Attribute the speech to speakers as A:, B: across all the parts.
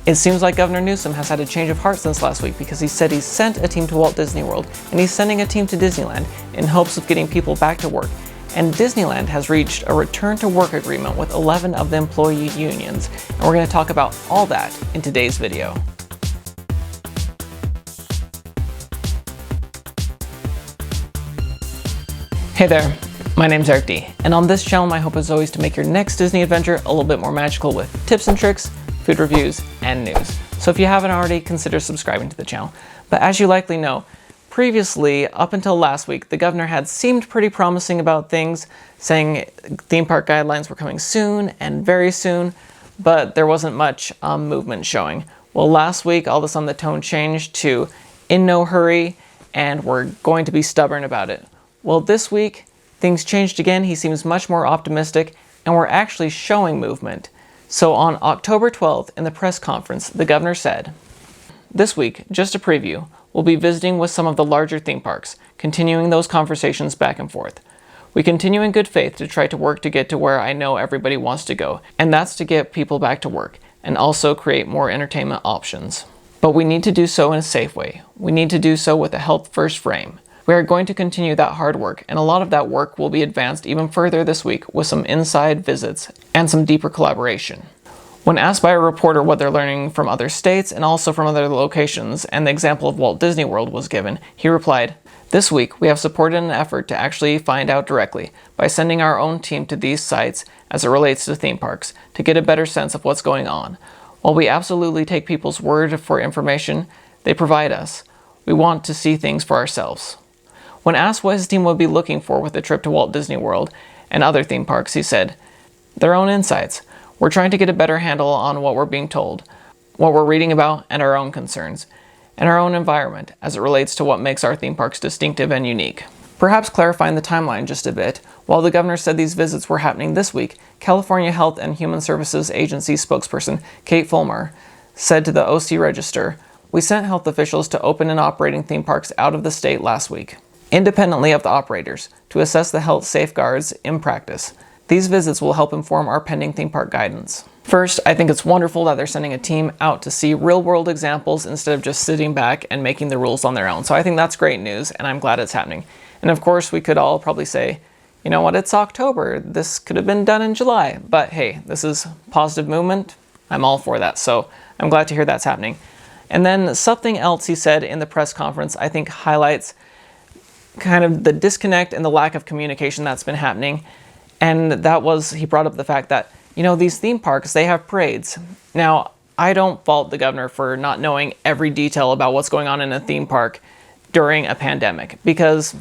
A: It seems like Governor Newsom has had a change of heart since last week because he said he's sent a team to Walt Disney World and he's sending a team to Disneyland in hopes of getting people back to work. And Disneyland has reached a return to work agreement with 11 of the employee unions. And we're going to talk about all that in today's video. Hey there, my name's Eric D, and on this channel my hope is always to make your next Disney adventure a little bit more magical with tips and tricks, food reviews, and news. So if you haven't already, consider subscribing to the channel. But as you likely know, previously, up until last week, the governor had seemed pretty promising about things, saying theme park guidelines were coming soon and very soon, but there wasn't much movement showing. Well, last week, all of a sudden the tone changed to in no hurry, and we're going to be stubborn about it. Well, this week, things changed again. He seems much more optimistic, and we're actually showing movement. So on October 12th, in the press conference, the governor said, "This week, just a preview, we'll be visiting with some of the larger theme parks, continuing those conversations back and forth. We continue in good faith to try to work to get to where I know everybody wants to go, and that's to get people back to work, and also create more entertainment options. But we need to do so in a safe way. We need to do so with a health-first frame. We are going to continue that hard work, and a lot of that work will be advanced even further this week with some inside visits and some deeper collaboration." When asked by a reporter what they're learning from other states and also from other locations, and the example of Walt Disney World was given, he replied, "This week we have supported an effort to actually find out directly by sending our own team to these sites as it relates to theme parks to get a better sense of what's going on. While we absolutely take people's word for information they provide us, we want to see things for ourselves." When asked what his team would be looking for with the trip to Walt Disney World and other theme parks, he said, "Their own insights. We're trying to get a better handle on what we're being told, what we're reading about, and our own concerns, and our own environment as it relates to what makes our theme parks distinctive and unique." Perhaps clarifying the timeline just a bit, while the governor said these visits were happening this week, California Health and Human Services Agency spokesperson Kate Fulmer said to the OC Register, "We sent health officials to open and operating theme parks out of the state last week, independently of the operators, to assess the health safeguards in practice. These visits will help inform our pending theme park guidance." First, I think it's wonderful that they're sending a team out to see real-world examples instead of just sitting back and making the rules on their own. So I think that's great news, and I'm glad it's happening. And of course, we could all probably say, you know what, it's October. This could have been done in July. But hey, this is positive movement. I'm all for that. So I'm glad to hear that's happening. And then something else he said in the press conference I think highlights kind of the disconnect and the lack of communication that's been happening. And that was, he brought up the fact that, you know, these theme parks, they have parades. Now, I don't fault the governor for not knowing every detail about what's going on in a theme park during a pandemic, because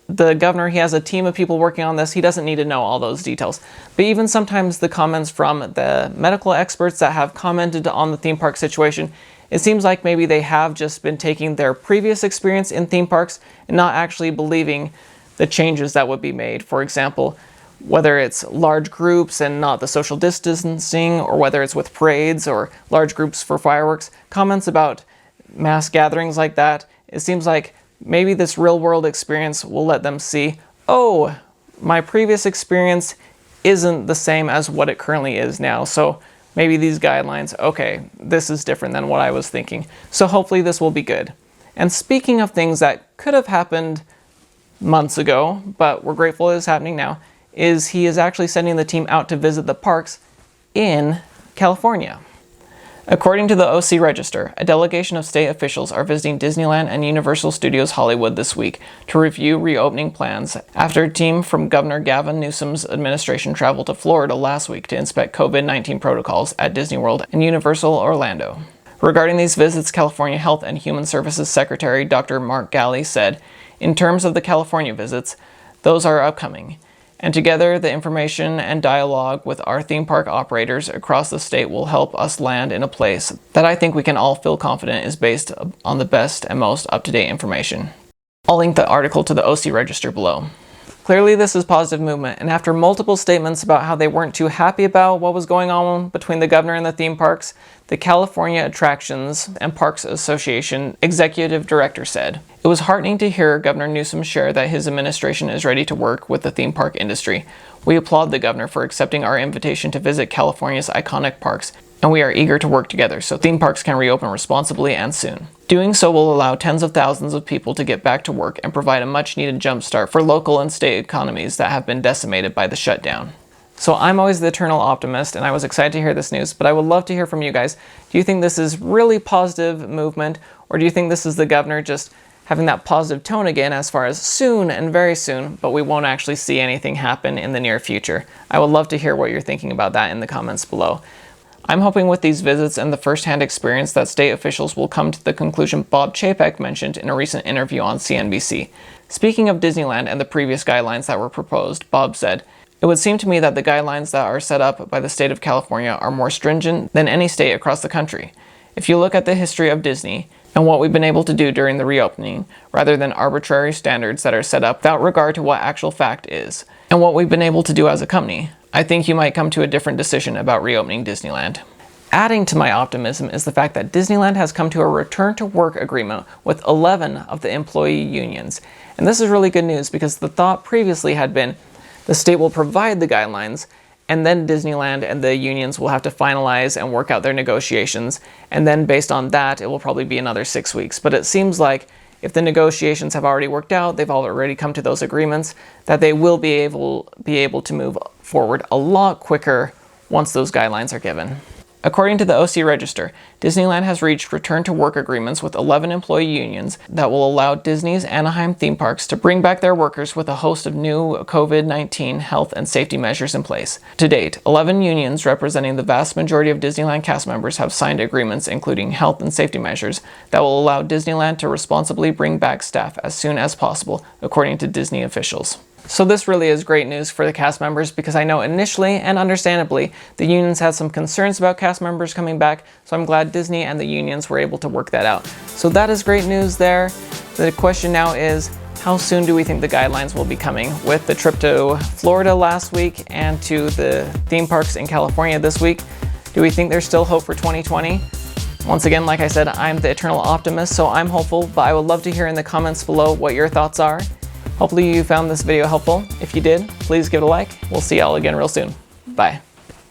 A: the governor, he has a team of people working on this. He doesn't need to know all those details. But even sometimes the comments from the medical experts that have commented on the theme park situation, it seems like maybe they have just been taking their previous experience in theme parks and not actually believing the changes that would be made. For example, whether it's large groups and not the social distancing, or whether it's with parades or large groups for fireworks, comments about mass gatherings like that, it seems like maybe this real-world experience will let them see, oh, my previous experience isn't the same as what it currently is now. So maybe these guidelines, okay, this is different than what I was thinking. So hopefully this will be good. And speaking of things that could have happened months ago, but we're grateful it's happening now, is he is actually sending the team out to visit the parks in California. According to the OC Register, a delegation of state officials are visiting Disneyland and Universal Studios Hollywood this week to review reopening plans after a team from Governor Gavin Newsom's administration traveled to Florida last week to inspect COVID-19 protocols at Disney World and Universal Orlando. Regarding these visits, California Health and Human Services Secretary Dr. Mark Galley said, "In terms of the California visits, those are upcoming. And together, the information and dialogue with our theme park operators across the state will help us land in a place that I think we can all feel confident is based on the best and most up-to-date information." I'll link the article to the OC Register below. Clearly this is positive movement, and after multiple statements about how they weren't too happy about what was going on between the governor and the theme parks, the California Attractions and Parks Association executive director said, "It was heartening to hear Governor Newsom share that his administration is ready to work with the theme park industry. We applaud the governor for accepting our invitation to visit California's iconic parks and we are eager to work together so theme parks can reopen responsibly and soon. Doing so will allow tens of thousands of people to get back to work and provide a much-needed jumpstart for local and state economies that have been decimated by the shutdown. So I'm always the eternal optimist, and I was excited to hear this news, but I would love to hear from you guys. Do you think this is really positive movement, or do you think this is the governor just having that positive tone again as far as soon and very soon, but we won't actually see anything happen in the near future? I would love to hear what you're thinking about that in the comments below. I'm hoping with these visits and the first-hand experience that state officials will come to the conclusion Bob Chapek mentioned in a recent interview on CNBC. Speaking of Disneyland and the previous guidelines that were proposed, Bob said, "It would seem to me that the guidelines that are set up by the state of California are more stringent than any state across the country. If you look at the history of Disney and what we've been able to do during the reopening, rather than arbitrary standards that are set up without regard to what actual fact is, and what we've been able to do as a company, I think you might come to a different decision about reopening Disneyland." Adding to my optimism is the fact that Disneyland has come to a return-to-work agreement with 11 of the employee unions. And this is really good news because the thought previously had been the state will provide the guidelines, and then Disneyland and the unions will have to finalize and work out their negotiations, and then based on that, it will probably be another 6 weeks. But it seems like if the negotiations have already worked out, they've already come to those agreements, that they will be able to move forward a lot quicker once those guidelines are given. According to the OC Register, Disneyland has reached return-to-work agreements with 11 employee unions that will allow Disney's Anaheim theme parks to bring back their workers with a host of new COVID-19 health and safety measures in place. To date, 11 unions representing the vast majority of Disneyland cast members have signed agreements including health and safety measures that will allow Disneyland to responsibly bring back staff as soon as possible, according to Disney officials. So this really is great news for the cast members because I know initially and understandably the unions had some concerns about cast members coming back, so I'm glad Disney and the unions were able to work that out. So that is great news there. The question now is, how soon do we think the guidelines will be coming? With the trip to Florida last week and to the theme parks in California this week, do we think there's still hope for 2020? Once again, like I said, I'm the eternal optimist, so I'm hopeful, but I would love to hear in the comments below what your thoughts are. Hopefully you found this video helpful. If you did, please give it a like. We'll see y'all again real soon. Bye.